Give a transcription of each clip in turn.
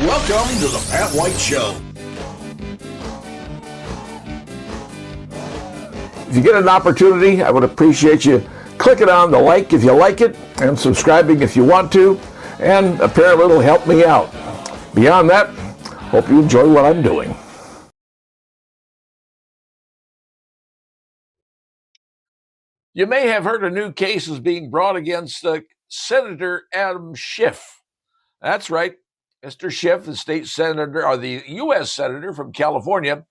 Welcome to the Pat White Show. If you get an opportunity, I would appreciate you clicking on the like if you like it and subscribing if you want to, and apparently it'll help me out. Beyond that, hope you enjoy what I'm doing. You may have heard a new case is being brought against Senator Adam Schiff. That's right. Mr. Schiff, the state senator, or the U.S. senator from California,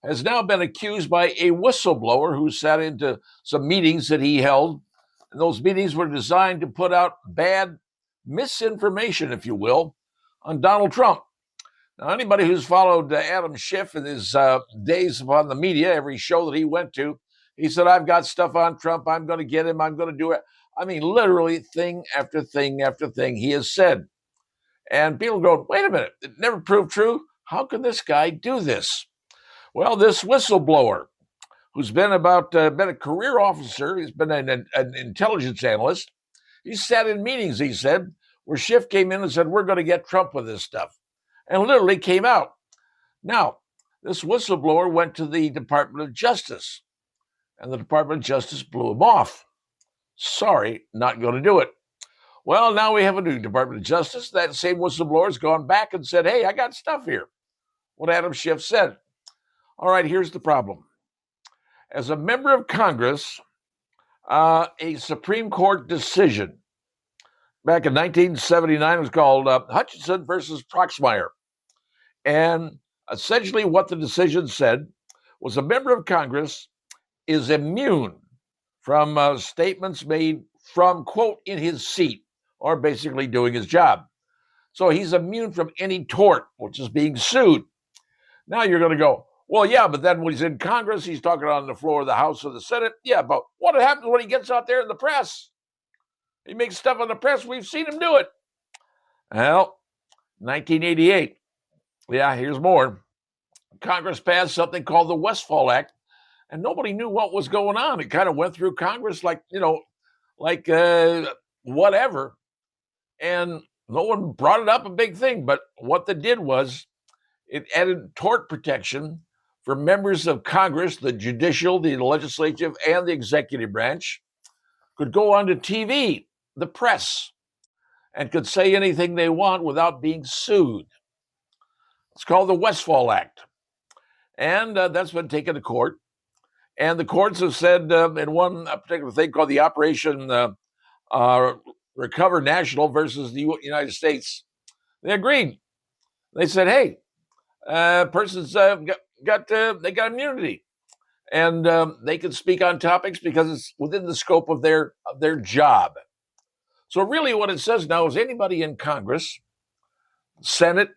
has now been accused by a whistleblower who sat into some meetings that he held. And those meetings were designed to put out bad misinformation, if you will, on Donald Trump. Now, anybody who's followed Adam Schiff in his days upon the media, every show that he went to, he said, I've got stuff on Trump. I'm going to get him. I'm going to do it. I mean, literally thing after thing after thing he has said. And people go, wait a minute, it never proved true. How can this guy do this? Well, this whistleblower, who's been a career officer, he's been an intelligence analyst. He sat in meetings, he said, where Schiff came in and said, we're going to get Trump with this stuff. And literally came out. Now, this whistleblower went to the Department of Justice, and the Department of Justice blew him off. Sorry, not going to do it. Well, now we have a new Department of Justice. That same whistleblower has gone back and said, hey, I got stuff here. What Adam Schiff said. All right, here's the problem. As a member of Congress, a Supreme Court decision back in 1979 was called Hutchinson versus Proxmire. And essentially what the decision said was a member of Congress is immune from statements made from, quote, in his seat, or basically doing his job. So he's immune from any tort, which is being sued. Now you're going to go, well, yeah, but then when he's in Congress, he's talking on the floor of the House or the Senate. Yeah, but what happens when he gets out there in the press? He makes stuff on the press. We've seen him do it. Well, 1988. Yeah, here's more. Congress passed something called the Westfall Act, and nobody knew what was going on. It kind of went through Congress like whatever. And no one brought it up a big thing. But what they did was it added tort protection for members of Congress, the judicial, the legislative, and the executive branch, could go onto TV, the press, and could say anything they want without being sued. It's called the Westfall Act. And that's been taken to court. And the courts have said in one particular thing called the Operation Recover National versus the United States, they agreed. They said, hey, persons got immunity, and they can speak on topics because it's within the scope of their job. So really what it says now is anybody in Congress, Senate,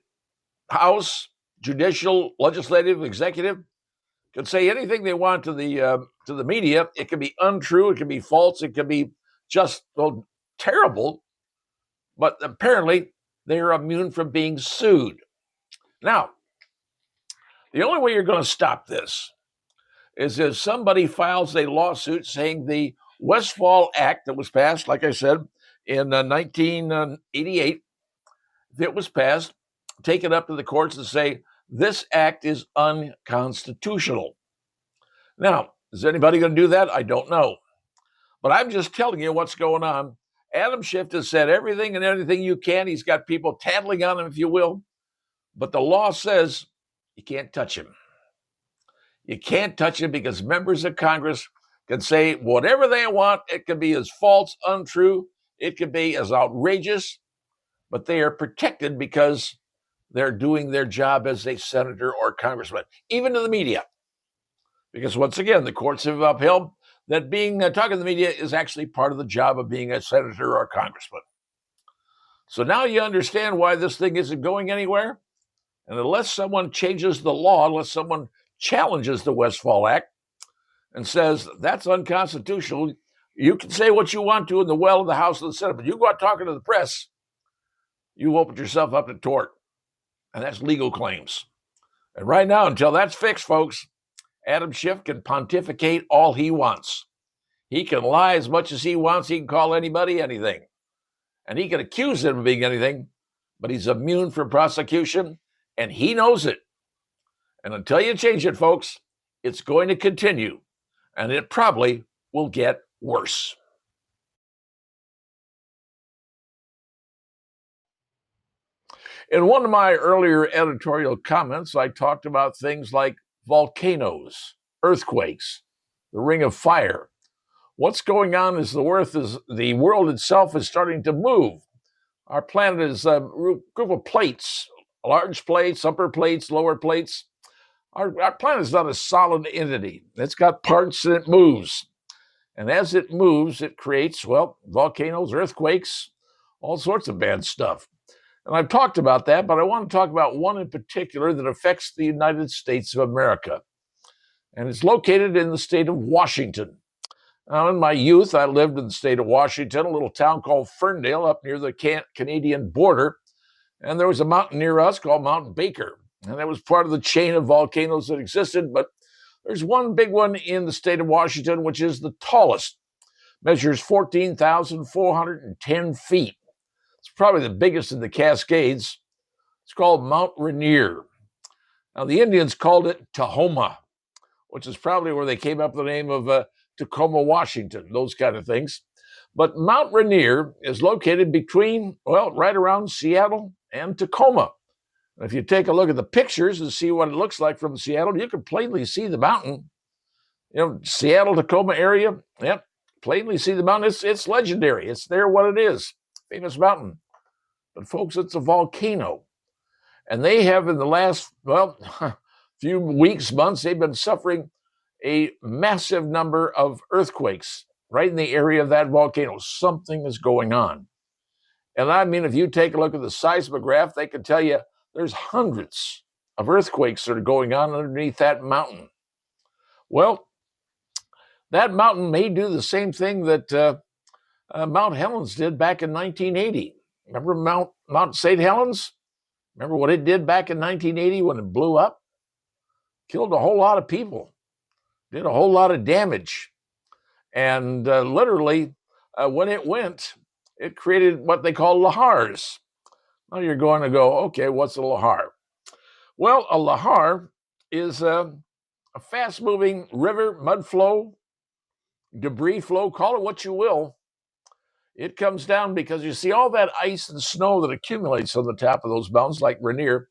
House, judicial, legislative, executive, can say anything they want to the media. It can be untrue, it can be false, it can be just terrible, but apparently they are immune from being sued. Now, the only way you're going to stop this is if somebody files a lawsuit saying the Westfall Act that was passed, like I said, in 1988, if it was passed, take it up to the courts and say, this act is unconstitutional. Now, is anybody going to do that? I don't know. But I'm just telling you what's going on. Adam Schiff has said everything and anything you can. He's got people tattling on him, if you will. But the law says you can't touch him. You can't touch him because members of Congress can say whatever they want. It can be as false, untrue. It can be as outrageous. But they are protected because they're doing their job as a senator or congressman, even to the media. Because once again, the courts have upheld that talking to the media is actually part of the job of being a senator or congressman. So now you understand why this thing isn't going anywhere. And unless someone changes the law, unless someone challenges the Westfall Act and says that's unconstitutional, you can say what you want to in the well of the House of the Senate, but you go out talking to the press, you opened yourself up to tort. And that's legal claims. And right now, until that's fixed, folks, Adam Schiff can pontificate all he wants. He can lie as much as he wants. He can call anybody anything. And he can accuse them of being anything. but he's immune from prosecution, and he knows it. And until you change it, folks, it's going to continue, and it probably will get worse. In one of my earlier editorial comments, I talked about things like volcanoes, earthquakes, the ring of fire. What's going on is the world itself is starting to move. Our planet is a group of plates, large plates, upper plates, lower plates. Our planet is not a solid entity. It's got parts and it moves. And as it moves, it creates, well, volcanoes, earthquakes, all sorts of bad stuff. And I've talked about that, but I want to talk about one in particular that affects the United States of America. And it's located in the state of Washington. Now, in my youth, I lived in the state of Washington, a little town called Ferndale up near the Canadian border. And there was a mountain near us called Mount Baker. And that was part of the chain of volcanoes that existed. But there's one big one in the state of Washington, which is the tallest, measures 14,410 feet. It's probably the biggest in the Cascades. It's called Mount Rainier. Now, the Indians called it Tahoma, which is probably where they came up with the name of Tacoma, Washington, those kind of things. But Mount Rainier is located between, well, right around Seattle and Tacoma. If you take a look at the pictures and see what it looks like from Seattle, you can plainly see the mountain. You know, Seattle, Tacoma area, yep, plainly see the mountain. It's legendary. It's there what it is. Famous mountain. But folks, it's a volcano. And they have in the last, well, few weeks, months, they've been suffering a massive number of earthquakes right in the area of that volcano. Something is going on. And I mean, if you take a look at the seismograph, they can tell you there's hundreds of earthquakes that are going on underneath that mountain. Well, that mountain may do the same thing that Mount Helens did back in 1980. Remember Mount St. Helens? Remember what it did back in 1980 when it blew up? Killed a whole lot of people, did a whole lot of damage. And literally, when it went, it created what they call lahars. Now you're going to go, okay, what's a lahar? Well, a lahar is a fast-moving river, mud flow, debris flow, call it what you will. It comes down because you see all that ice and snow that accumulates on the top of those mountains, like Rainier.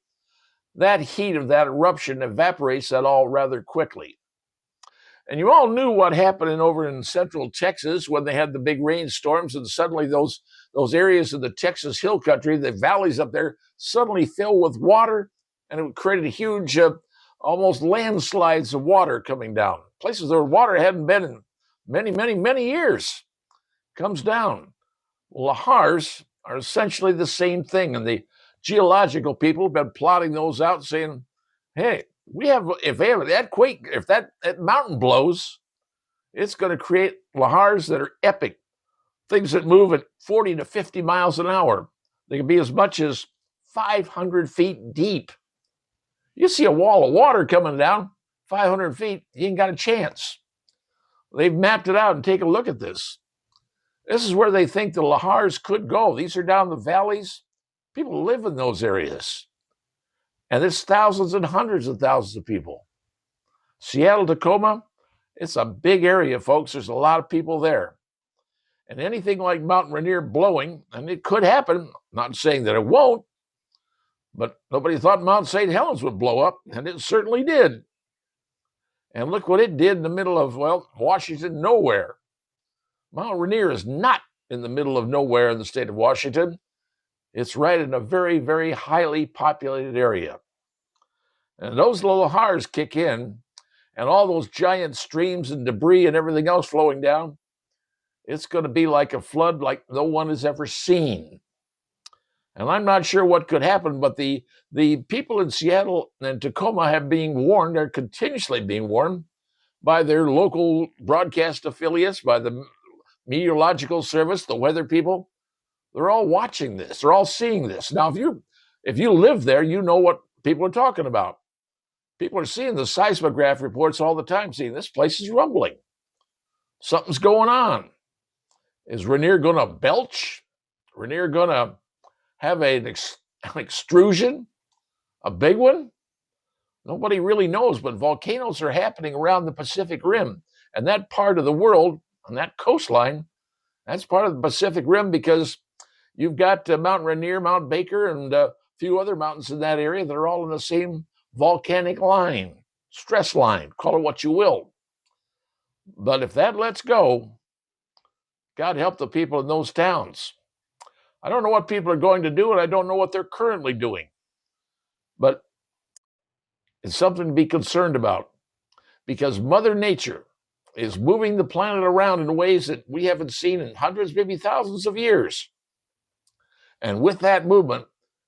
That heat of that eruption evaporates that all rather quickly. And you all knew what happened over in central Texas when they had the big rainstorms, and suddenly those areas of the Texas hill country, the valleys up there, suddenly fill with water, and it created huge, almost landslides of water coming down. Places where water hadn't been in many, many, many years comes down. Lahars are essentially the same thing, and the geological people have been plotting those out, saying, hey, if that mountain blows, it's going to create lahars that are epic, things that move at 40 to 50 miles an hour. They can be as much as 500 feet deep. You see a wall of water coming down 500 feet, you ain't got a chance. They've mapped it out and take a look at this. This is where they think the lahars could go. These are down the valleys. People live in those areas. And there's thousands and hundreds of thousands of people. Seattle, Tacoma, it's a big area, folks. There's a lot of people there. And anything like Mount Rainier blowing, and it could happen, not saying that it won't, but nobody thought Mount St. Helens would blow up, and it certainly did. And look what it did in the middle of, well, Washington, nowhere. Mount Rainier is not in the middle of nowhere in the state of Washington. It's right in a very, very highly populated area. And those little lahars kick in, and all those giant streams and debris and everything else flowing down, it's going to be like a flood like no one has ever seen. And I'm not sure what could happen, but the people in Seattle and Tacoma have been warned, are continuously being warned by their local broadcast affiliates, by the meteorological service, the weather people. They're all watching this. They're all seeing this. Now, if you live there, you know what people are talking about. People are seeing the seismograph reports all the time, seeing this place is rumbling. Something's going on. Is Rainier going to belch? Rainier going to have an extrusion, a big one? Nobody really knows, but volcanoes are happening around the Pacific Rim. And that part of the world, on that coastline, that's part of the Pacific Rim because you've got Mount Rainier, Mount Baker, and a few other mountains in that area that are all in the same volcanic line, stress line, call it what you will. But if that lets go, God help the people in those towns. I don't know what people are going to do, and I don't know what they're currently doing. But it's something to be concerned about because Mother Nature is moving the planet around in ways that we haven't seen in hundreds, maybe thousands of years. And with that movement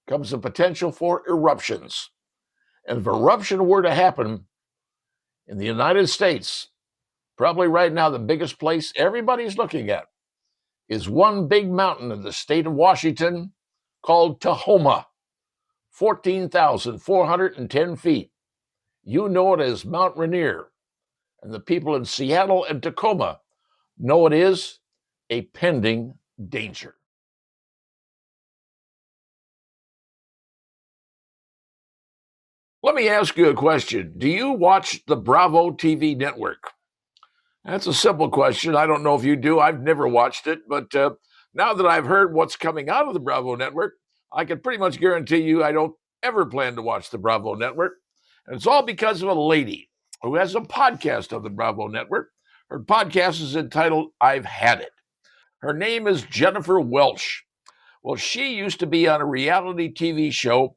comes the potential for eruptions. And if eruption were to happen in the United States, probably right now the biggest place everybody's looking at is one big mountain in the state of Washington called Tahoma, 14,410 feet. You know it as Mount Rainier, and the people in Seattle and Tacoma know it is a pending danger. Let me ask you a question. Do you watch the Bravo TV network? That's a simple question. I don't know if you do. I've never watched it, but now that I've heard what's coming out of the Bravo network, I can pretty much guarantee you I don't ever plan to watch the Bravo network. And it's all because of a lady who has a podcast on the Bravo network. Her podcast is entitled I've Had It. Her name is Jennifer Welch. Well, she used to be on a reality TV show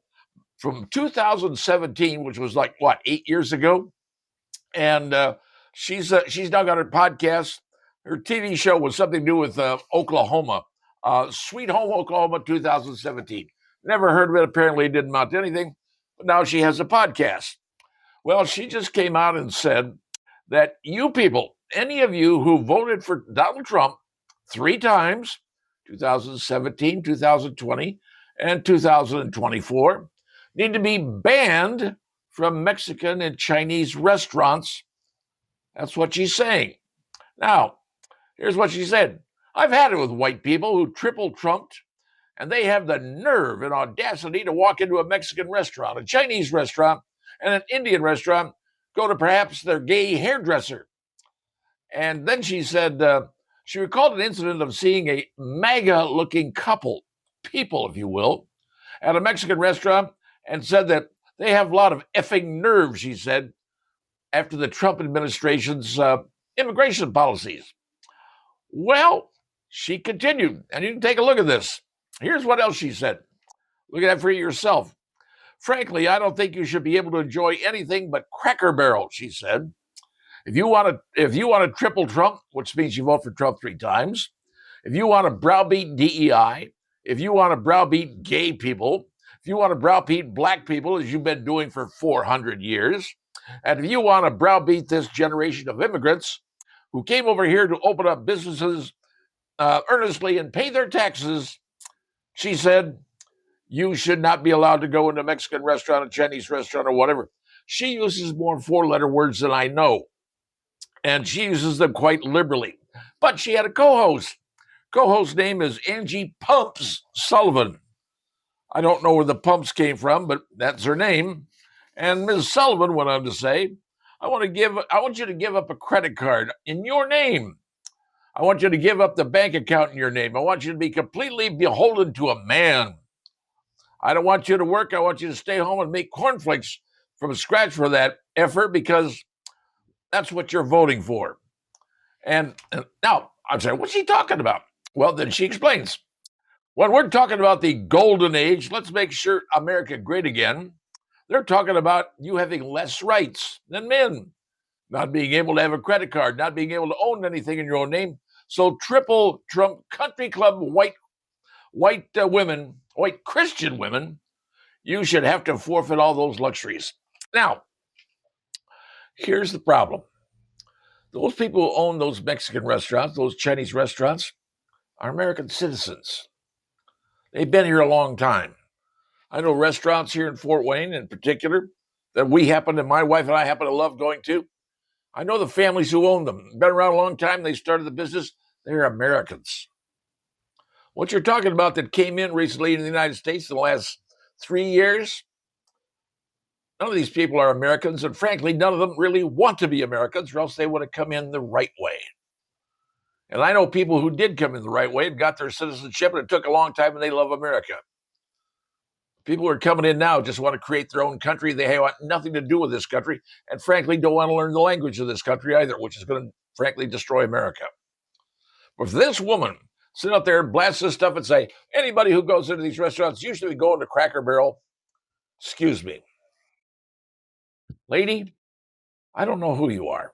from 2017, which was like, 8 years ago? And she's now got her podcast. Her TV show was something to do with Oklahoma, Sweet Home Oklahoma 2017. Never heard of it. Apparently it didn't amount to anything. But now she has a podcast. Well, she just came out and said that you people, any of you who voted for Donald Trump 3 times, 2017, 2020, and 2024, need to be banned from Mexican and Chinese restaurants. That's what she's saying. Now, here's what she said. I've had it with white people who triple trumped, and they have the nerve and audacity to walk into a Mexican restaurant, a Chinese restaurant, and an Indian restaurant, go to perhaps their gay hairdresser. And then she said she recalled an incident of seeing a MAGA-looking couple, people, if you will, at a Mexican restaurant, and said that they have a lot of effing nerve, she said, after the Trump administration's immigration policies. Well, she continued, and you can take a look at this. Here's what else she said. Look at that for yourself. Frankly, I don't think you should be able to enjoy anything but Cracker Barrel, she said. If you want to triple Trump, which means you vote for Trump 3 times, if you want to browbeat DEI, if you want to browbeat gay people, if you want to browbeat black people, as you've been doing for 400 years, and if you want to browbeat this generation of immigrants who came over here to open up businesses earnestly and pay their taxes, she said, you should not be allowed to go into a Mexican restaurant, a Chinese restaurant, or whatever. She uses more 4-letter words than I know, and she uses them quite liberally. But she had a co-host. Co-host's name is Angie Pumps Sullivan. I don't know where the pumps came from, but that's her name. And Ms. Sullivan went on to say, I want you to give up a credit card in your name. I want you to give up the bank account in your name. I want you to be completely beholden to a man. I don't want you to work. I want you to stay home and make cornflakes from scratch for that effort because that's what you're voting for. And now I'm saying, what's she talking about? Well, then she explains. When we're talking about the golden age, let's make sure America great again. They're talking about you having less rights than men, not being able to have a credit card, not being able to own anything in your own name. So triple Trump country club white women, white Christian women, you should have to forfeit all those luxuries. Now, here's the problem. Those people who own those Mexican restaurants, those Chinese restaurants, are American citizens. They've been here a long time. I know restaurants here in Fort Wayne in particular that my wife and I happen to love going to. I know the families who own them. Been around a long time. They started the business. They're Americans. What you're talking about that came in recently in the United States in the last 3 years. None of these people are Americans, and frankly, none of them really want to be Americans, or else they would have come in the right way. And I know people who did come in the right way and got their citizenship, and it took a long time, and they love America. People who are coming in now just want to create their own country. They want nothing to do with this country, and frankly, don't want to learn the language of this country either, which is going to, frankly, destroy America. But for this woman, sit out there and blast this stuff and say, anybody who goes into these restaurants usually go into Cracker Barrel. Excuse me. Lady, I don't know who you are.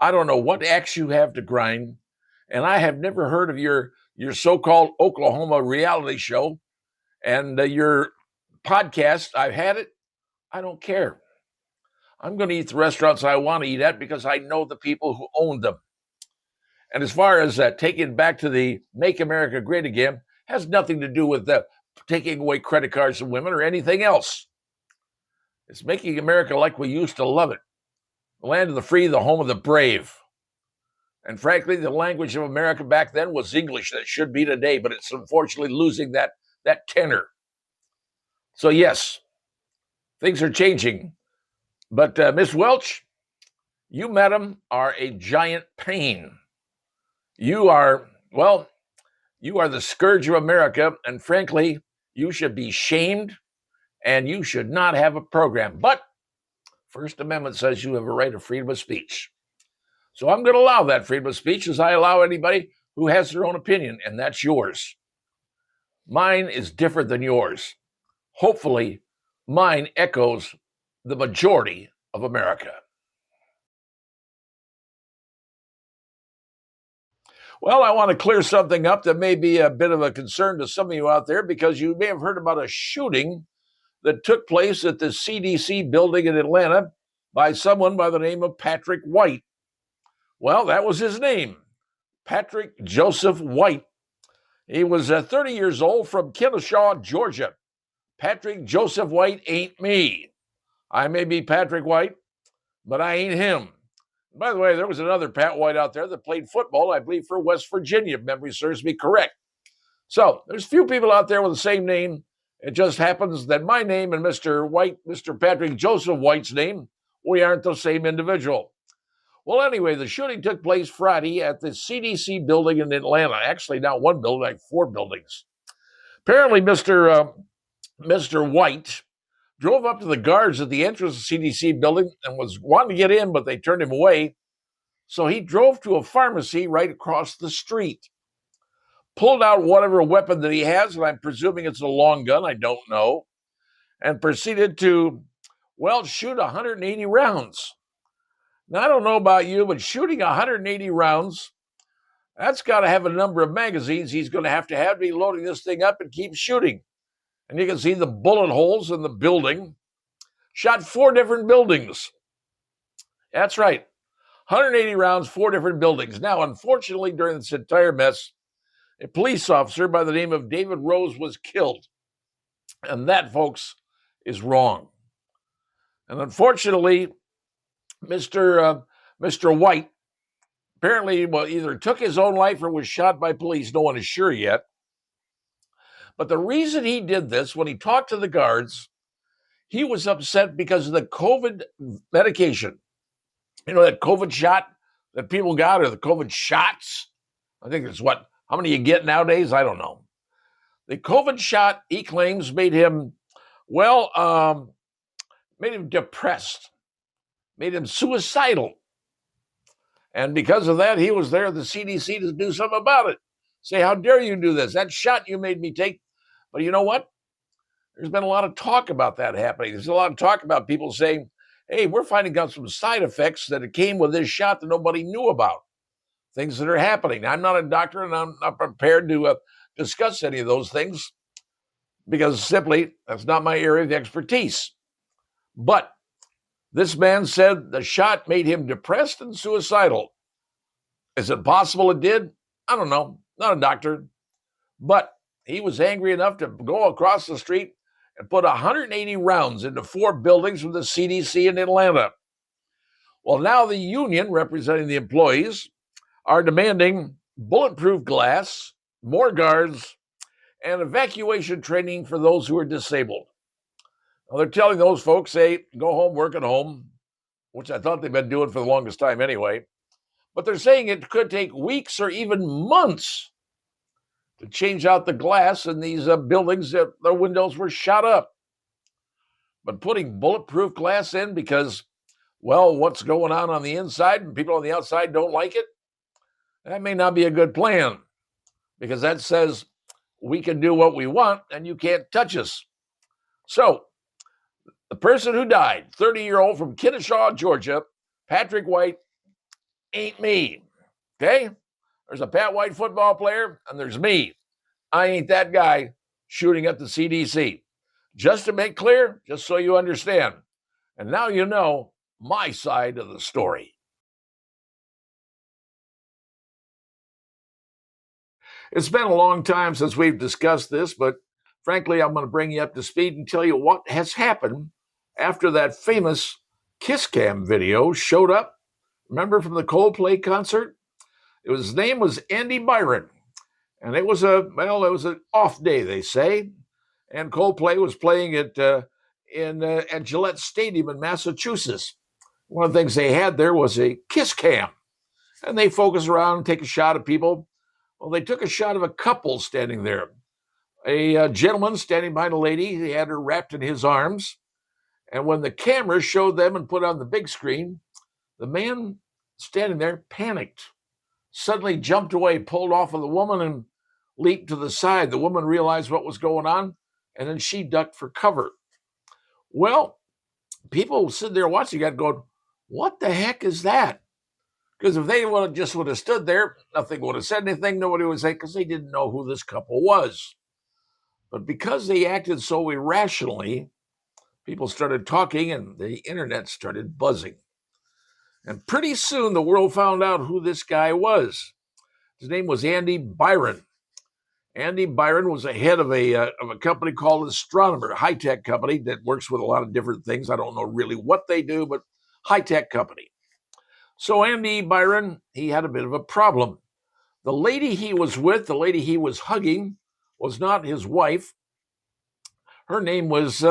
I don't know what axe you have to grind. And I have never heard of your so-called Oklahoma reality show and your podcast. I've had it. I don't care. I'm going to eat the restaurants I want to eat at because I know the people who own them. And as far as taking back to the Make America Great Again, has nothing to do with taking away credit cards from women or anything else. It's making America like we used to love it. The land of the free, the home of the brave. And frankly, the language of America back then was English. That should be today, but it's unfortunately losing that tenor. So yes, things are changing. But Miss Welch, you, madam, are a giant pain. You are the scourge of America, and frankly, you should be shamed, and you should not have a program. But First Amendment says you have a right of freedom of speech. So I'm going to allow that freedom of speech as I allow anybody who has their own opinion, and that's yours. Mine is different than yours. Hopefully, mine echoes the majority of America. Well, I want to clear something up that may be a bit of a concern to some of you out there, because you may have heard about a shooting that took place at the CDC building in Atlanta by someone by the name of Patrick White. Well, that was his name, Patrick Joseph White. He was 30 years old from Kennesaw, Georgia. Patrick Joseph White ain't me. I may be Patrick White, but I ain't him. By the way, there was another Pat White out there that played football, I believe, for West Virginia, if memory serves me correct. So there's few people out there with the same name. It just happens that my name and Mr. White, Mr. Patrick Joseph White's name, we aren't the same individual. Well, anyway, the shooting took place Friday at the CDC building in Atlanta. Actually, not one building, like 4 buildings. Apparently, Mr. White drove up to the guards at the entrance of the CDC building and was wanting to get in, but they turned him away. So he drove to a pharmacy right across the street, pulled out whatever weapon that he has, and I'm presuming it's a long gun, I don't know, and proceeded to, shoot 180 rounds. Now, I don't know about you, but shooting 180 rounds, that's got to have a number of magazines he's going to have be loading this thing up and keep shooting. And you can see the bullet holes in the building. Shot 4 different buildings. That's right. 180 rounds, 4 different buildings. Now, unfortunately, during this entire mess, a police officer by the name of David Rose was killed. And that, folks, is wrong. And unfortunately, Mr. White apparently either took his own life or was shot by police. No one is sure yet. But the reason he did this, when he talked to the guards, he was upset because of the COVID medication. You know, that COVID shot that people got, or the COVID shots? I think it's how many you get nowadays? I don't know. The COVID shot, he claims, made him depressed, made him suicidal. And because of that, he was there at the CDC to do something about it. Say, how dare you do this? That shot you made me take. But you know what? There's been a lot of talk about that happening. There's a lot of talk about people saying, hey, we're finding out some side effects that came with this shot that nobody knew about. Things that are happening. I'm not a doctor, and I'm not prepared to discuss any of those things because simply that's not my area of expertise. But this man said the shot made him depressed and suicidal. Is it possible it did? I don't know. Not a doctor. But he was angry enough to go across the street and put 180 rounds into 4 buildings from the CDC in Atlanta. Well, now the union representing the employees are demanding bulletproof glass, more guards, and evacuation training for those who are disabled. Well, they're telling those folks, hey, go home, work at home, which I thought they've been doing for the longest time anyway. But they're saying it could take weeks or even months to change out the glass in these buildings that the windows were shot up. But putting bulletproof glass in because, well, what's going on the inside and people on the outside don't like it, that may not be a good plan because that says we can do what we want and you can't touch us. So, the person who died, 30-year-old from Kennesaw, Georgia, Patrick White, ain't me. Okay? There's a Pat White football player, and there's me. I ain't that guy shooting at the CDC. Just to make clear, just so you understand. And now you know my side of the story. It's been a long time since we've discussed this, but frankly, I'm going to bring you up to speed and tell you what has happened after that famous kiss cam video showed up. Remember from the Coldplay concert? His name was Andy Byron. And it was an off day, they say. And Coldplay was playing at Gillette Stadium in Massachusetts. One of the things they had there was a kiss cam. And they focus around and take a shot of people. Well, they took a shot of a couple standing there. A gentleman standing behind a lady. He had her wrapped in his arms. And when the camera showed them and put on the big screen, the man standing there panicked, suddenly jumped away, pulled off of the woman, and leaped to the side. The woman realized what was going on, and then she ducked for cover. Well, people sitting there watching that going, what the heck is that? Because if they would have stood there, nothing would have said anything. Nobody would say, because they didn't know who this couple was. But because they acted so irrationally, people started talking and the internet started buzzing. And pretty soon the world found out who this guy was. His name was Andy Byron. Andy Byron was the head of a company called Astronomer, a high-tech company that works with a lot of different things. I don't know really what they do, but high-tech company. So Andy Byron, he had a bit of a problem. The lady he was with, the lady he was hugging, was not his wife. Her name was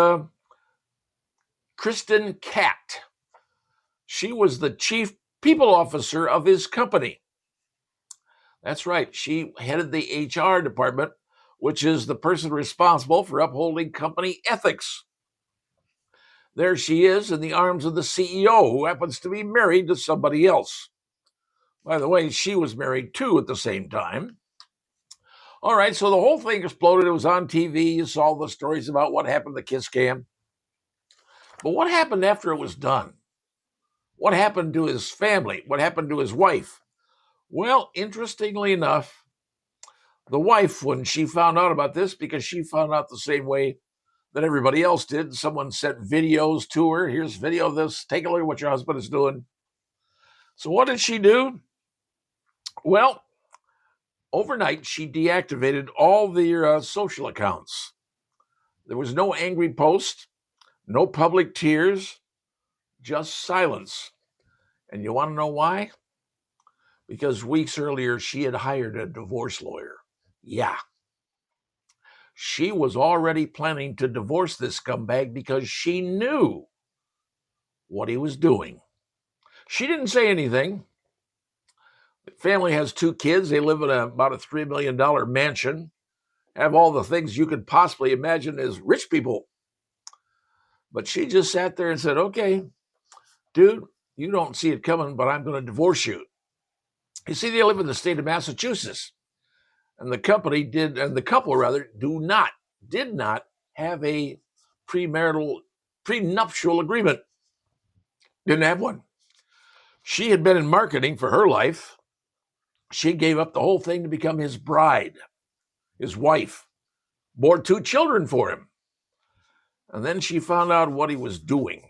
Kristen Catt. She was the chief people officer of his company. That's right. She headed the HR department, which is the person responsible for upholding company ethics. There she is in the arms of the CEO, who happens to be married to somebody else. By the way, she was married too at the same time. All right, so the whole thing exploded. It was on TV. You saw the stories about what happened to the kiss cam. But what happened after it was done? What happened to his family? What happened to his wife? Well, interestingly enough, the wife, when she found out about this, because she found out the same way that everybody else did, someone sent videos to her. Here's video of this. Take a look at what your husband is doing. So what did she do? Well, overnight, she deactivated all their social accounts. There was no angry post, no public tears, just silence. And you want to know why? Because weeks earlier, she had hired a divorce lawyer. Yeah. She was already planning to divorce this scumbag because she knew what he was doing. She didn't say anything. The family has 2 kids. They live in about a $3 million mansion, have all the things you could possibly imagine as rich people. But she just sat there and said, okay, dude, you don't see it coming, but I'm going to divorce you. You see, they live in the state of Massachusetts. And the couple did not have a prenuptial agreement. Didn't have one. She had been in marketing for her life. She gave up the whole thing to become his bride, his wife, bore 2 children for him. And then she found out what he was doing.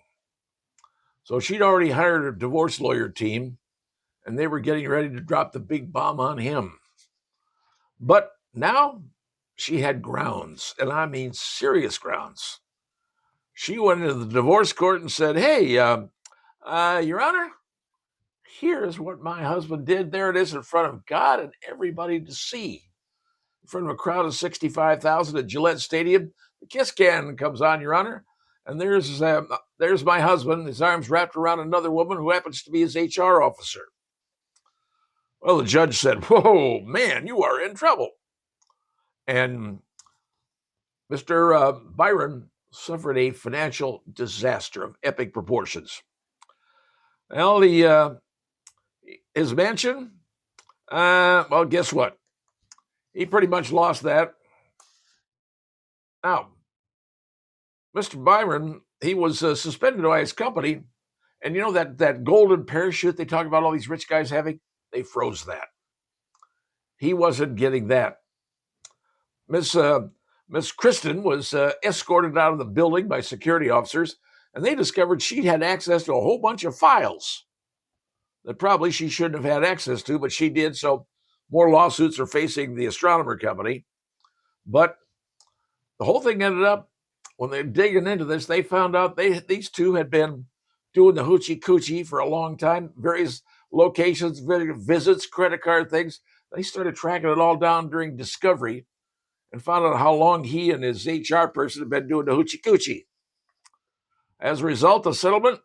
So she'd already hired a divorce lawyer team, and they were getting ready to drop the big bomb on him. But now she had grounds, and I mean serious grounds. She went into the divorce court and said, hey, Your Honor, here's what my husband did. There it is in front of God and everybody to see. In front of a crowd of 65,000 at Gillette Stadium. The kiss can comes on, Your Honor. And there's my husband, his arms wrapped around another woman who happens to be his HR officer. Well, the judge said, "Whoa, man, you are in trouble." And Mr. Byron suffered a financial disaster of epic proportions. Well, his mansion, well, guess what? He pretty much lost that. Now, Mr. Byron, he was suspended by his company. And you know that golden parachute they talk about all these rich guys having? They froze that. He wasn't getting that. Miss Kristen was escorted out of the building by security officers, and they discovered she had access to a whole bunch of files that probably she shouldn't have had access to, but she did. So more lawsuits are facing the astronomer company. But the whole thing ended up, when they're digging into this, they found out these two had been doing the hoochie coochie for a long time, various locations, various visits, credit card things. They started tracking it all down during discovery and found out how long he and his HR person had been doing the hoochie coochie. As a result, the settlement,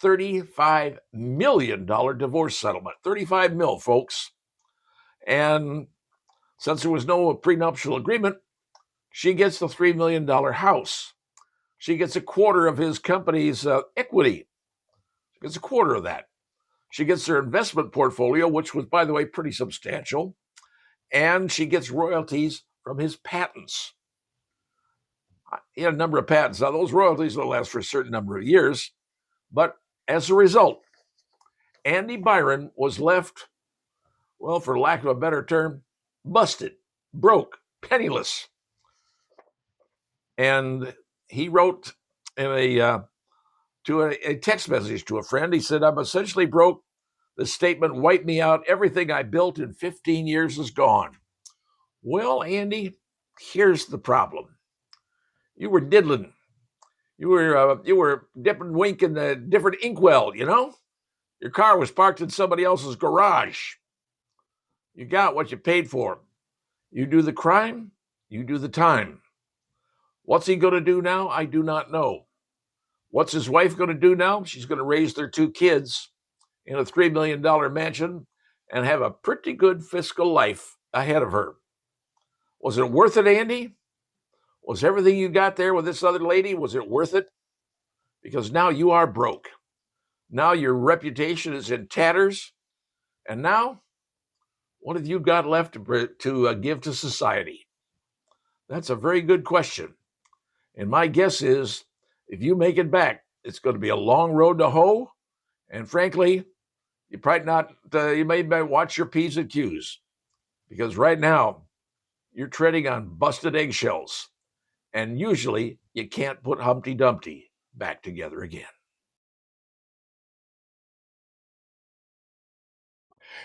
$35 million divorce settlement. 35 mil, folks. And since there was no prenuptial agreement, she gets the $3 million house. She gets a quarter of his company's equity. She gets a quarter of that. She gets her investment portfolio, which was, by the way, pretty substantial. And she gets royalties from his patents. He had a number of patents. Now, those royalties will last for a certain number of years. But as a result, Andy Byron was left, well, for lack of a better term, busted, broke, penniless. And he wrote in a text message to a friend, he said, "I'm essentially broke. The statement wiped me out. Everything I built in 15 years is gone." Well, Andy, here's the problem. You were diddling. You were dipping wink in the different inkwell, you know? Your car was parked in somebody else's garage. You got what you paid for. You do the crime, you do the time. What's he going to do now? I do not know. What's his wife going to do now? She's going to raise their two kids in a $3 million mansion and have a pretty good fiscal life ahead of her. Was it worth it, Andy? Was everything you got there with this other lady, was it worth it? Because now you are broke. Now your reputation is in tatters. And now, what have you got left to give to society? That's a very good question. And my guess is, if you make it back, it's going to be a long road to hoe. And frankly, you probably not, you may watch your P's and Q's. Because right now, you're treading on busted eggshells. And usually, you can't put Humpty Dumpty back together again.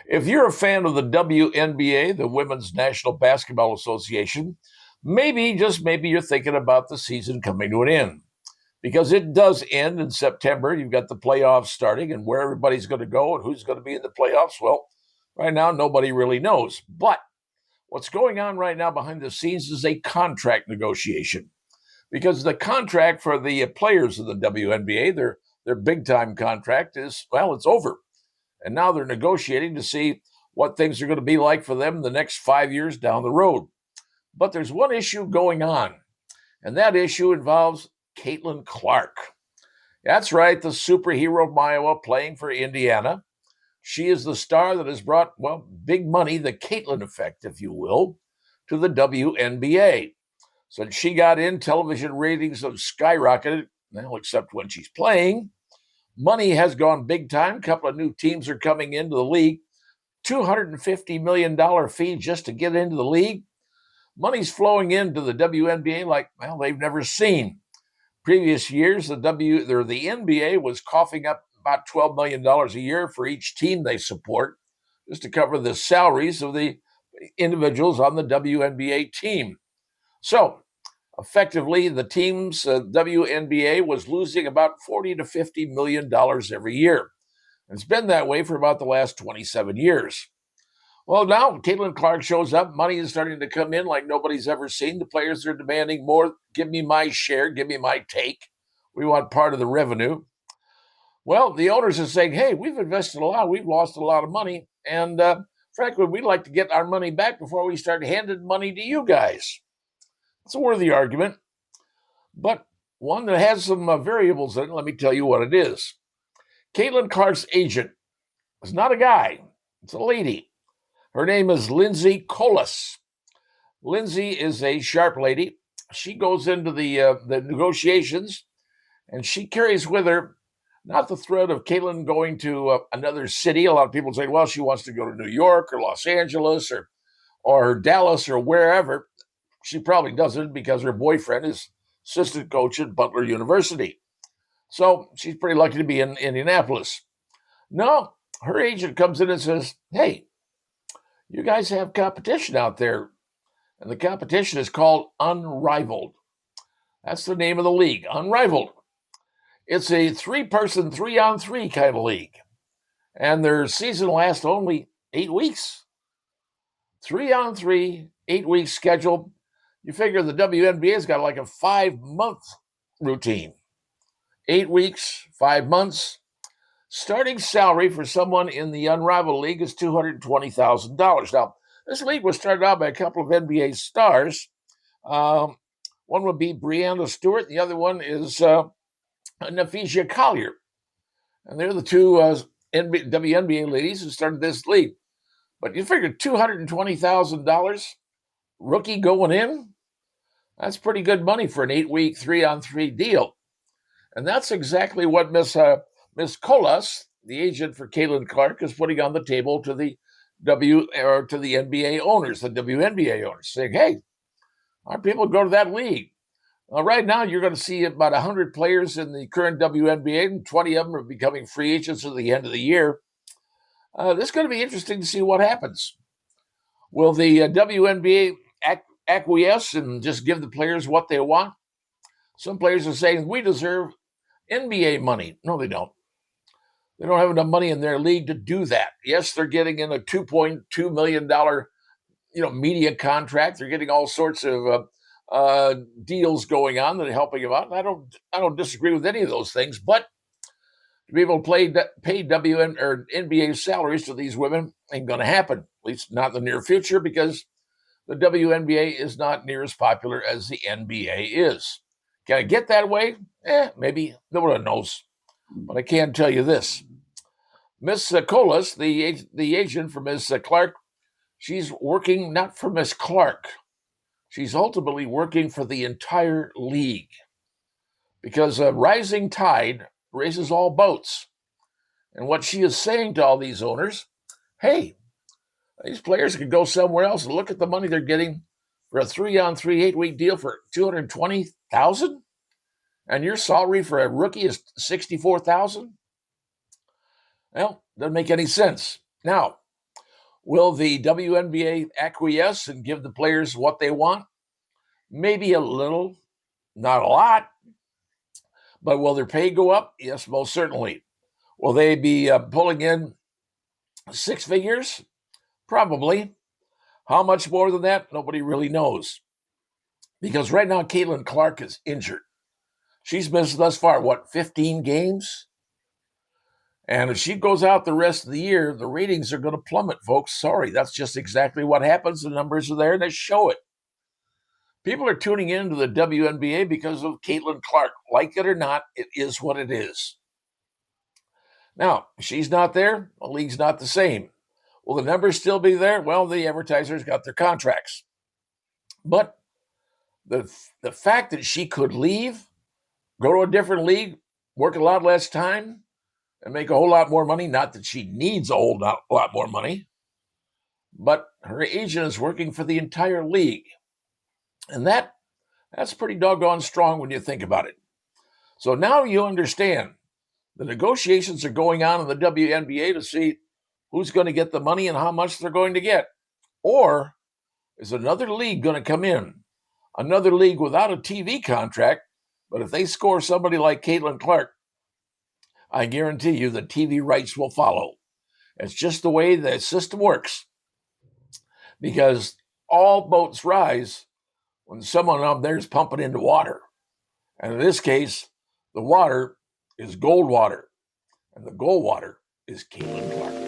If you're a fan of the WNBA, the Women's National Basketball Association, maybe, just maybe, you're thinking about the season coming to an end. Because it does end in September. You've got the playoffs starting, and where everybody's going to go and who's going to be in the playoffs, well, right now, nobody really knows. But what's going on right now behind the scenes is a contract negotiation. Because the contract for the players of the WNBA, their big-time contract is, well, it's over. And now they're negotiating to see what things are going to be like for them the next 5 years down the road. But there's one issue going on, and that issue involves Caitlin Clark. That's right, the superhero of Iowa playing for Indiana. She is the star that has brought, well, big money, the Caitlin effect, if you will, to the WNBA. Since she got in, television ratings have skyrocketed, well, except when she's playing. Money has gone big time. A couple of new teams are coming into the league. $250 million fee just to get into the league. Money's flowing into the WNBA like, well, they've never seen. Previous years, the NBA was coughing up about $12 million a year for each team they support, just to cover the salaries of the individuals on the WNBA team. So, effectively, the team's WNBA was losing about $40 to $50 million every year. It's been that way for about the last 27 years. Well, now Caitlin Clark shows up. Money is starting to come in like nobody's ever seen. The players are demanding more. Give me my share. Give me my take. We want part of the revenue. Well, the owners are saying, hey, we've invested a lot. We've lost a lot of money. And frankly, we'd like to get our money back before we start handing money to you guys. It's a worthy argument, but one that has some variables in it. Let me tell you what it is. Caitlin Clark's agent is not a guy. It's a lady. Her name is Lindsay Colas. Lindsay is a sharp lady. She goes into the negotiations, and she carries with her not the threat of Caitlin going to another city. A lot of people say, well, she wants to go to New York or Los Angeles or Dallas or wherever. She probably doesn't because her boyfriend is assistant coach at Butler University. So she's pretty lucky to be in Indianapolis. No, her agent comes in and says, hey, you guys have competition out there. And the competition is called Unrivaled. That's the name of the league, Unrivaled. It's a 3-person, 3-on-3 kind of league. And their season lasts only 8 weeks. 3-on-3, 8-week schedule. You figure the WNBA's got like a 5-month routine. 8 weeks, 5 months. Starting salary for someone in the Unrivaled League is $220,000. Now, this league was started out by a couple of NBA stars. One would be Breanna Stewart. The other one is Naphesia Collier. And they're the two WNBA ladies who started this league. But you figure $220,000 rookie going in? That's pretty good money for an 8-week, 3-on-3 deal. And that's exactly what Miss Colas, the agent for Caitlin Clark, is putting on the table to the NBA owners, the WNBA owners, saying, hey, our people go to that league. Right now, you're going to see about 100 players in the current WNBA, and 20 of them are becoming free agents at the end of the year. This is going to be interesting to see what happens. Will the WNBA acquiesce and just give the players what they want? Some players are saying, we deserve NBA money. No, they don't. They don't have enough money in their league to do that. Yes, they're getting in a $2.2 million media contract. They're getting all sorts of deals going on that are helping them out. And I don't disagree with any of those things, but to be able to pay WN or NBA salaries to these women ain't going to happen, at least not in the near future, because the WNBA is not near as popular as the NBA is. Can it get that way? Maybe. No one knows. But I can tell you this. Miss Colas, the agent for Miss Clark, she's working not for Miss Clark. She's ultimately working for the entire league, because a rising tide raises all boats. And what she is saying to all these owners, hey, these players could go somewhere else and look at the money they're getting for a 3-on-3 8-week deal for $220,000, and your salary for a rookie is $64,000. Well, doesn't make any sense. Now, will the WNBA acquiesce and give the players what they want? Maybe a little, not a lot. But will their pay go up? Yes, most certainly. Will they be pulling in 6 figures? Probably. How much more than that? Nobody really knows. Because right now, Caitlin Clark is injured. She's missed thus far, 15 games? And if she goes out the rest of the year, the ratings are going to plummet, folks. Sorry, that's just exactly what happens. The numbers are there and they show it. People are tuning into the WNBA because of Caitlin Clark. Like it or not, it is what it is. Now, if she's not there, the league's not the same. Will the numbers still be there? Well, the advertisers got their contracts. But the fact that she could leave, go to a different league, work a lot less time, and make a whole lot more money, not that she needs a whole lot more money, but her agent is working for the entire league. And that's pretty doggone strong when you think about it. So now you understand the negotiations are going on in the WNBA to see who's going to get the money and how much they're going to get. Or is another league going to come in? Another league without a TV contract, but if they score somebody like Caitlin Clark, I guarantee you the TV rights will follow. It's just the way the system works. because all boats rise when someone up there is pumping into water. And in this case, the water is gold water, and the gold water is Caitlin Clark.